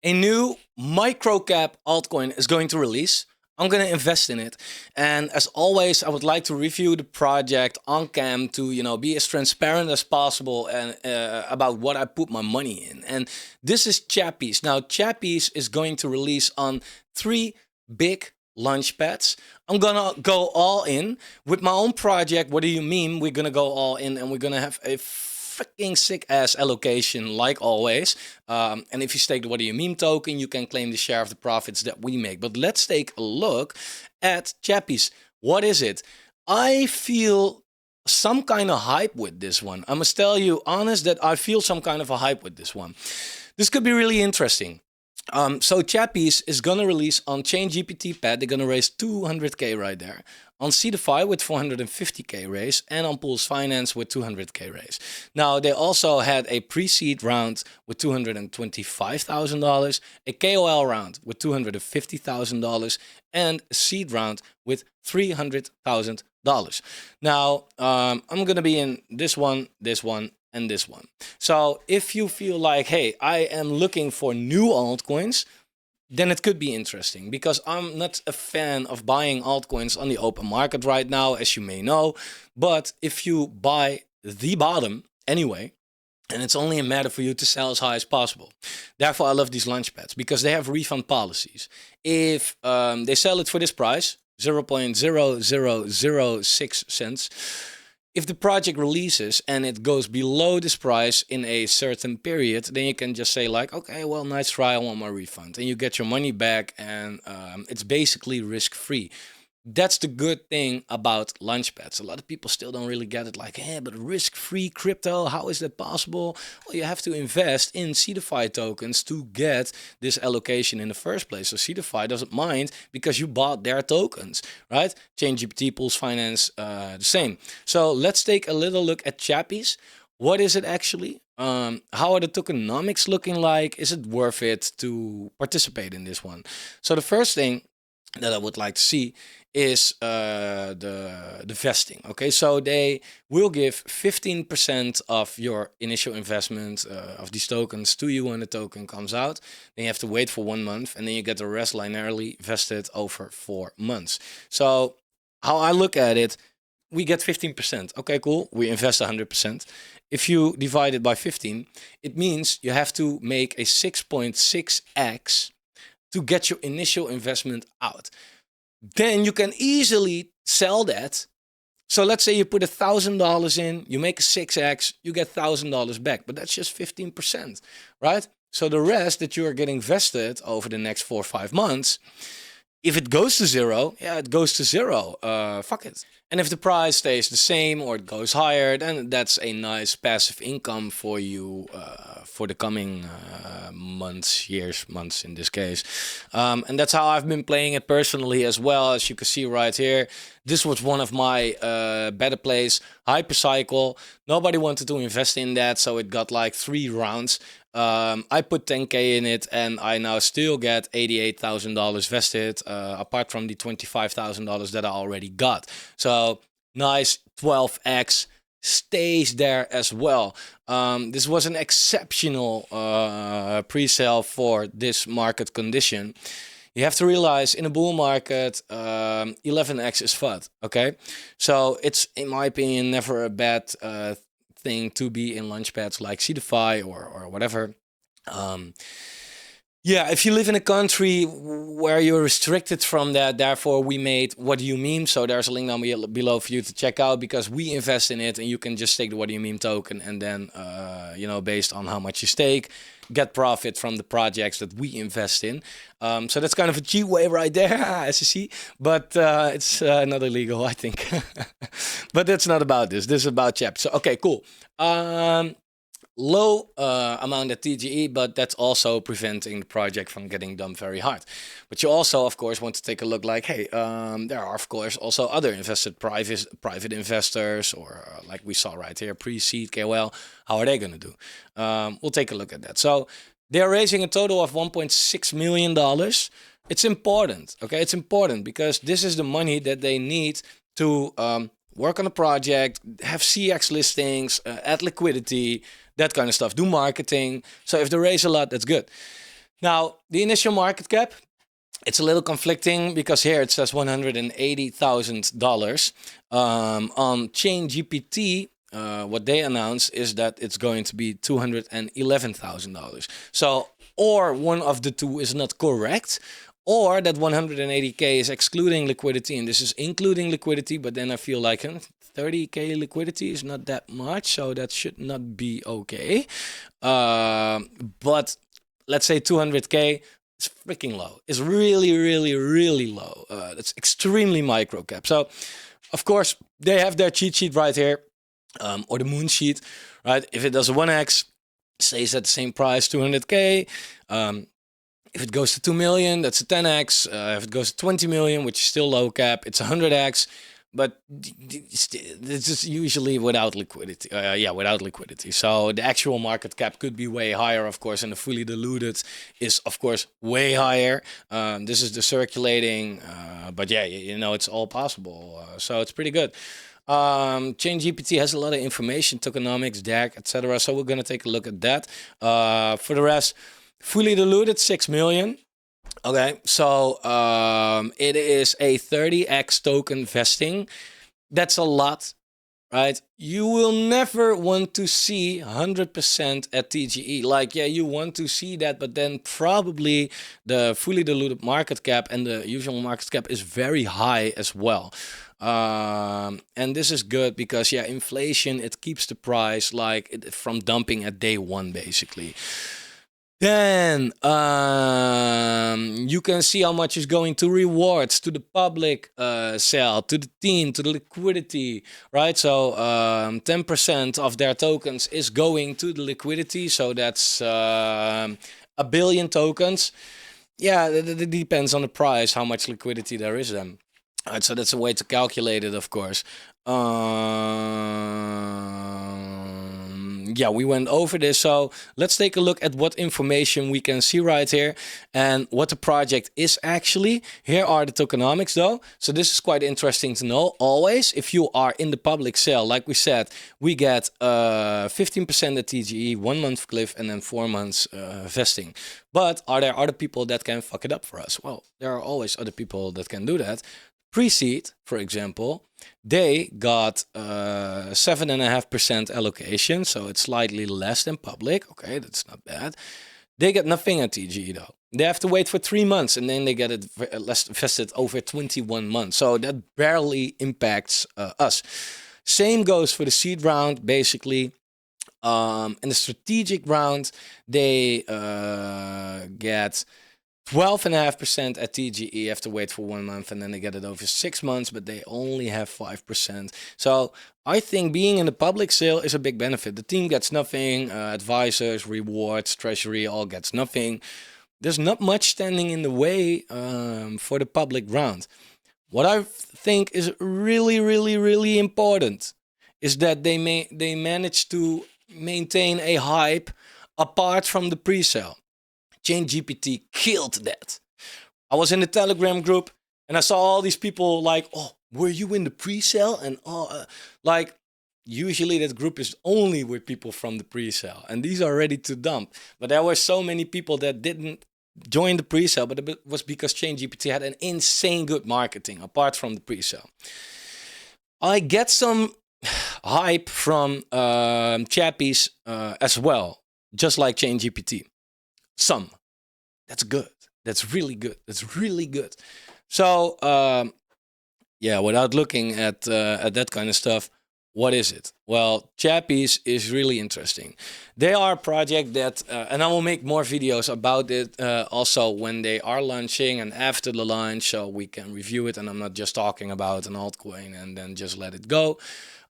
A new Microcap altcoin is going to release. I'm going to invest in it. And as always, I would like to review the project on cam to, be as transparent as possible and about what I put my money in. And this is Chappyz. Now, Chappyz is going to release on 3 big Launchpads. I'm gonna go all in with my own project. What do you mean? We're gonna go all in, and we're gonna have a freaking sick ass allocation like always. And if you stake the What Do You Meme token, you can claim the share of the profits that we make. But let's take a look at Chappyz. What is it? I feel some kind of hype with this one. I must tell you honest that I feel some kind of a hype with this one. This could be really interesting. So Chappyz is gonna release on ChainGPT pad. They're gonna raise 200k right there. On Seedify with 450k raise, and on Poolz Finance with 200k raise. Now they also had a pre-seed round with $225,000, a KOL round with $250,000, and a seed round with $300,000. Now I'm gonna be in this one, and this one. So if you feel like, hey, I am looking for new altcoins, then it could be interesting, because I'm not a fan of buying altcoins on the open market right now, as you may know. But if you buy the bottom anyway, and it's only a matter for you to sell as high as possible. Therefore, I love these Launchpads, because they have refund policies. If they sell it for this price, 0.0006 cents, if the project releases and it goes below this price in a certain period, then you can just say like, okay, well, nice try, I want my refund. And you get your money back, and it's basically risk-free. That's the good thing about Launchpads. A lot of people still don't really get it, like, hey, but risk-free crypto, how is that possible? Well, you have to invest in Seedify tokens to get this allocation in the first place. So Seedify doesn't mind, because you bought their tokens, right? ChainGPT, Poolz Finance, the same. So let's take a little look at Chappyz. What is it actually? How are the tokenomics looking like? Is it worth it to participate in this one? So the first thing that I would like to see is the vesting. Okay, so they will give 15% of your initial investment of these tokens to you when the token comes out. Then you have to wait for 1 month, and then you get the rest linearly vested over 4 months. So how I look at it, we get 15%. Okay, cool. We invest 100%. If you divide it by 15, it means you have to make a 6.6x to get your initial investment out. Then you can easily sell that. So let's say you put $1,000 in, you make a 6x, you get $1,000 back, but that's just 15%, right? So the rest that you are getting vested over the next 4 or 5 months, if it goes to zero, yeah, it goes to zero. Fuck it. And if the price stays the same or it goes higher, then that's a nice passive income for you for the coming months in this case. And that's how I've been playing it personally as well. As you can see right here, this was one of my better plays, Hypercycle. Nobody wanted to invest in that, so it got like 3 rounds. I put 10k in it, and I now still get $88,000 vested, apart from the $25,000 that I already got. So nice 12x stays there as well. This was an exceptional pre-sale for this market condition. You have to realize, in a bull market, 11x is FUD, okay? So it's, in my opinion, never a bad thing to be in Launchpads like Seedify or whatever. Yeah, if you live in a country where you're restricted from that, therefore we made What Do You Meme. So there's a link down below for you to check out, because we invest in it, and you can just take the What Do You Meme token, and then, based on how much you stake, get profit from the projects that we invest in. So that's kind of a cheap way right there, as you see. But it's not illegal, I think. But that's not about this. This is about Chappyz. So, okay, cool. Low amount at TGE, but that's also preventing the project from getting done very hard. But you also, of course, want to take a look like, hey, there are, of course, also other invested private investors, or like we saw right here, pre-seed KOL. How are they going to do? We'll take a look at that. So they're raising a total of $1.6 million. It's important, okay? It's important, because this is the money that they need to work on a project, have CX listings, add liquidity, that kind of stuff, do marketing. So if they raise a lot, that's good. Now, the initial market cap, it's a little conflicting because here it says $180,000. On ChainGPT, what they announced is that it's going to be $211,000. So, or one of the two is not correct, or that 180K is excluding liquidity and this is including liquidity, but then I feel like 30K liquidity is not that much, so that should not be okay. But let's say 200K, it's freaking low. It's really, really, really low. It's extremely microcap. So, of course, they have their cheat sheet right here, or the moon sheet, right? If it does a 1x, stays at the same price, 200K. If it goes to 2 million, that's a 10x. If it goes to 20 million, which is still low cap, it's 100x. But this is usually without liquidity. Without liquidity. So the actual market cap could be way higher, of course, and the fully diluted is, of course, way higher. This is the circulating, but yeah, you know, it's all possible. So it's pretty good. ChainGPT has a lot of information, tokenomics, DAC, etc. So we're going to take a look at that. For the rest, fully diluted, 6 million. Okay, so it is a 30x token vesting. That's a lot, right? You will never want to see 100% at TGE. Like, yeah, you want to see that, but then probably the fully diluted market cap and the usual market cap is very high as well. And this is good because, yeah, inflation, it keeps the price like from dumping at day one, basically. Then you can see how much is going to rewards, to the public sale, to the team, to the liquidity, right? So 10% of their tokens is going to the liquidity. So that's 1 billion tokens. Yeah, it depends on the price, how much liquidity there is then. All right, so that's a way to calculate it, of course. Yeah, we went over this. So let's take a look at what information we can see right here and what the project is actually. Here are the tokenomics though. So this is quite interesting to know. Always, if you are in the public sale, like we said, we get 15% at TGE, 1 month cliff, and then 4 months vesting. But are there other people that can fuck it up for us? Well, there are always other people that can do that. Pre-seed, for example, they got 7.5% allocation, so it's slightly less than public. Okay, that's not bad. They get nothing at TGE though. They have to wait for 3 months and then they get it less vested over 21 months. So that barely impacts us. Same goes for the seed round, basically. In the strategic round, they get 12.5% at TGE, have to wait for 1 month, and then they get it over 6 months, but they only have 5%. So I think being in the public sale is a big benefit. The team gets nothing, advisors, rewards, treasury, all gets nothing. There's not much standing in the way for the public round. What I think is really, really, really important is that they manage to maintain a hype apart from the pre-sale. ChainGPT killed that. I was in the Telegram group and I saw all these people like, oh, were you in the pre-sale? And like, usually that group is only with people from the pre-sale and these are ready to dump. But there were so many people that didn't join the pre-sale, but it was because ChainGPT had an insane good marketing apart from the pre-sale. I get some hype from Chappyz as well, just like ChainGPT. Some. That's good. That's really good. That's really good. So, yeah, without looking at that kind of stuff, what is it? Well, Chappyz is really interesting. They are a project that, and I will make more videos about it also when they are launching and after the launch, so we can review it. And I'm not just talking about an altcoin and then just let it go.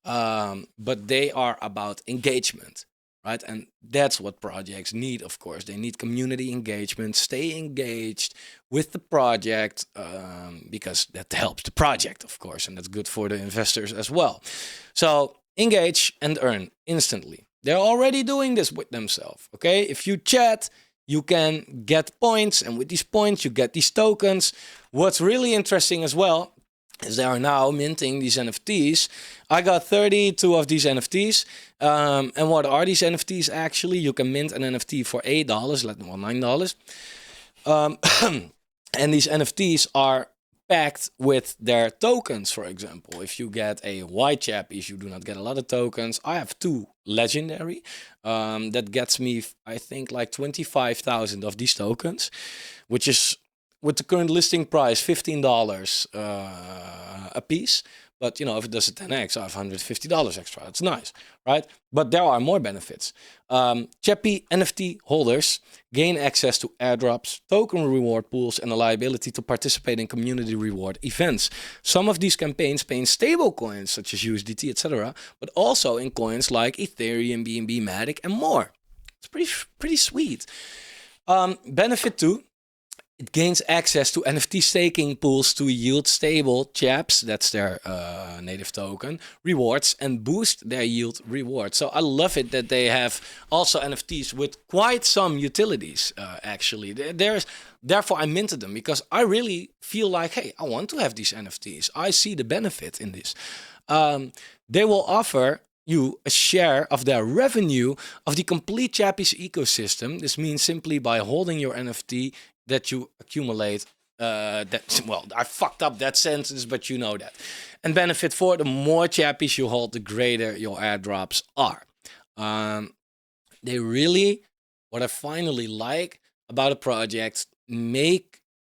But they are about engagement. Right, and that's what projects need, of course. They need community engagement, stay engaged with the project, because that helps the project, of course, and that's good for the investors as well. So engage and earn instantly. They're already doing this with themselves, okay? If you chat, you can get points, and with these points, you get these tokens. What's really interesting as well is they are now minting these NFTs. I got 32 of these NFTs. And what are these NFTs actually? You can mint an NFT for $8, $9. Um, and these NFTs are packed with their tokens. For example, if you get a white Chappyz, you do not get a lot of tokens. I have 2 legendary. That gets me, I think, like 25,000 of these tokens, which is, with the current listing price, $15 a piece. But you know, if it does a 10x, I have $150 extra. It's nice, right? But there are more benefits. Chappyz NFT holders gain access to airdrops, token reward pools, and the liability to participate in community reward events. Some of these campaigns pay in stable coins such as USDT, etc., but also in coins like Ethereum, BNB, Matic, and more. It's pretty sweet. Benefit 2. It gains access to NFT staking pools to yield stable Chappyz, that's their native token, rewards, and boost their yield rewards. So I love it that they have also NFTs with quite some utilities, actually. Therefore, I minted them because I really feel like, hey, I want to have these NFTs. I see the benefit in this. They will offer you a share of their revenue of the complete Chappyz ecosystem. This means simply by holding your NFT that you accumulate, well, I fucked up that sentence, but you know that. And benefit 4, the more Chappyz you hold, the greater your airdrops are. They really, what I finally like about a project, they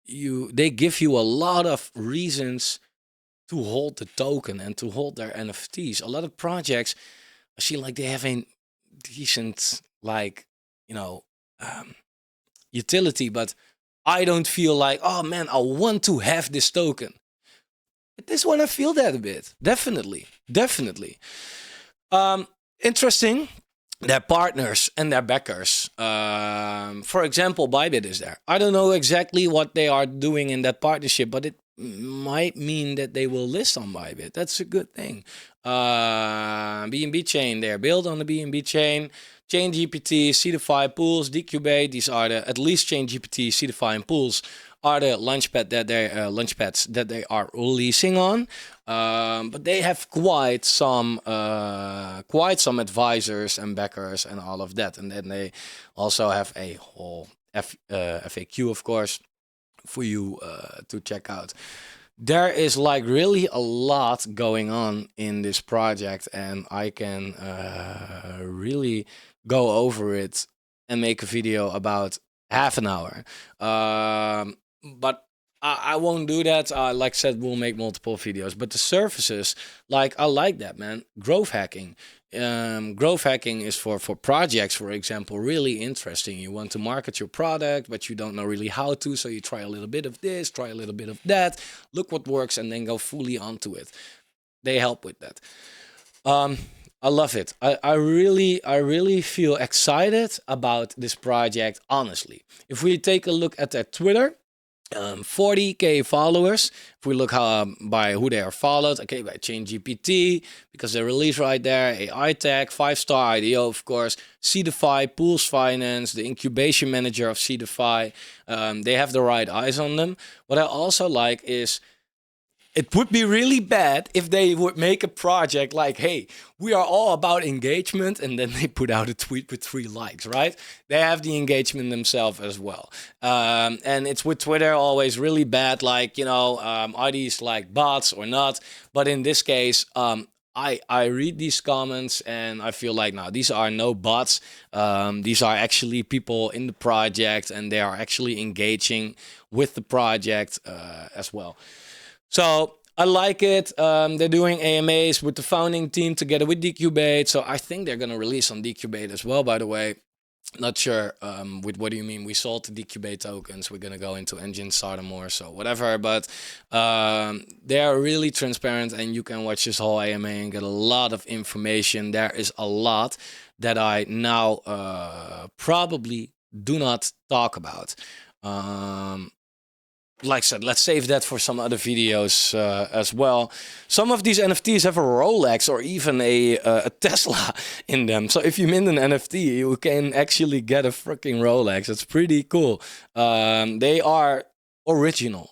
give you a lot of reasons to hold the token and to hold their NFTs. A lot of projects, I see like they have a decent, like, utility, but I don't feel like, oh man, I want to have this token. But this one, I feel that a bit. Definitely. Interesting. Their partners and their backers. For example, Bybit is there. I don't know exactly what they are doing in that partnership, but it might mean that they will list on Bybit. That's a good thing. BNB chain, they're built on the BNB chain. ChainGPT, Seedify, Poolz, Decubate. These are at least ChainGPT, Seedify, and Poolz are the launchpads that they are releasing on. But they have quite some advisors and backers and all of that. And then they also have a whole FAQ, of course, for you to check out. There is like really a lot going on in this project, and I can really go over it and make a video about half an hour. But I won't do that. Like I said, we'll make multiple videos. But the services, like, I like that, man. Growth hacking. Growth hacking is for projects, for example, really interesting. You want to market your product, but you don't know really how to, so you try a little bit of this, try a little bit of that, look what works, and then go fully onto it. They help with that. I love it. I really feel excited about this project, honestly. If we take a look at their Twitter, 40K followers. If we look by who they are followed, okay, by ChainGPT, because they release right there, AI Tech, 5-star IDO, of course, Seedify, Poolz Finance, the incubation manager of Seedify. They have the right eyes on them. What I also like is, it would be really bad if they would make a project like, hey, we are all about engagement, and then they put out a tweet with 3 likes, right? They have the engagement themselves as well. And it's with Twitter always really bad, like, are these like bots or not? But in this case, I read these comments and I feel like, no, these are no bots. These are actually people in the project, and they are actually engaging with the project as well. So I like it. They're doing AMAs with the founding team together with Decubate. So I think they're going to release on Decubate as well, by the way. Not sure with what do you mean. We sold the Decubate tokens. We're going to go into Enjinstarter more, so whatever. But they are really transparent, and you can watch this whole AMA and get a lot of information. There is a lot that I now probably do not talk about. Like I said, let's save that for some other videos as well. Some of these NFTs have a Rolex or even a Tesla in them. So if you mint an NFT, you can actually get a freaking Rolex. It's pretty cool. They are original.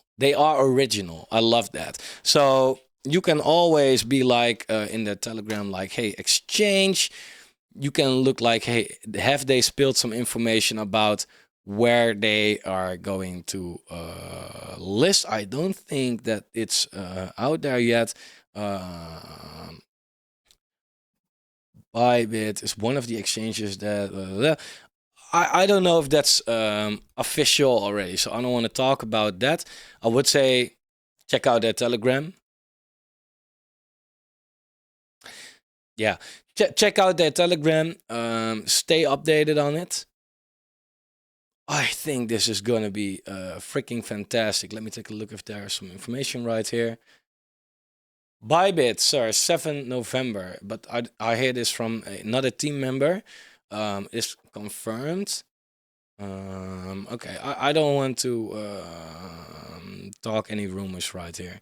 I love that. So you can always be like in the Telegram, like, hey, exchange. You can look like, hey, have they spilled some information about where they are going to list. I don't think that it's out there yet. Bybit is one of the exchanges that I don't know if that's official already, so I don't want to talk about that. I would say check out their Telegram. Yeah, check out their Telegram. Stay updated on it. I think this is gonna be freaking fantastic. Let me take a look if there's some information right here. Bybit, sir, 7 November. But I hear this from another team member. It's confirmed. Okay, I don't want to talk any rumors right here.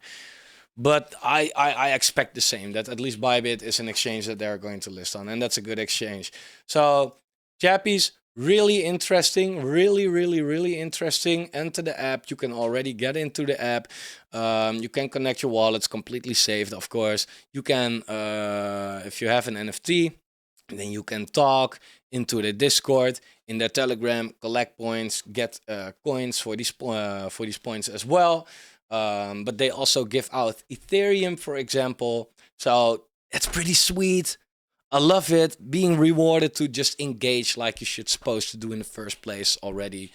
But I expect the same, that at least Bybit is an exchange that they're going to list on, and that's a good exchange. So, Chappyz, really interesting, really interesting. Enter the app. You can already get into the app. You can connect your wallets, completely saved, of course. You can, if you have an NFT, then you can talk into the Discord, in the Telegram, collect points, get coins for these points as well. But they also give out Ethereum, for example. So it's pretty sweet. I love it. Being rewarded to just engage like you should supposed to do in the first place already.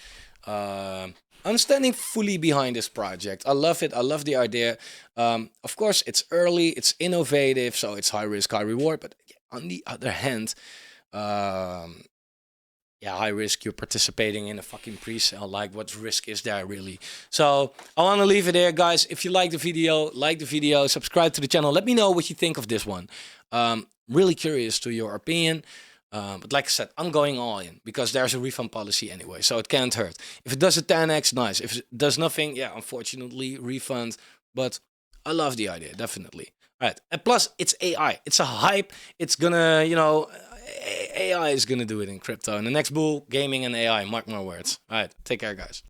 I'm standing fully behind this project. I love it. I love the idea. Of course, it's early, it's innovative, so it's high risk, high reward. But on the other hand, yeah, high risk, you're participating in a fucking pre-sale. Like, what risk is there really? So I want to leave it there, guys. If you like the video, subscribe to the channel. Let me know what you think of this one. Really curious to your opinion. But like I said, I'm going all in because there's a refund policy anyway, so it can't hurt. If it does a 10x, nice. If it does nothing, yeah, unfortunately, refund. But I love the idea, definitely. All right, and plus it's AI. It's a hype. It's gonna, AI is gonna do it in crypto. And the next bull, gaming and AI. Mark my words. All right, take care, guys.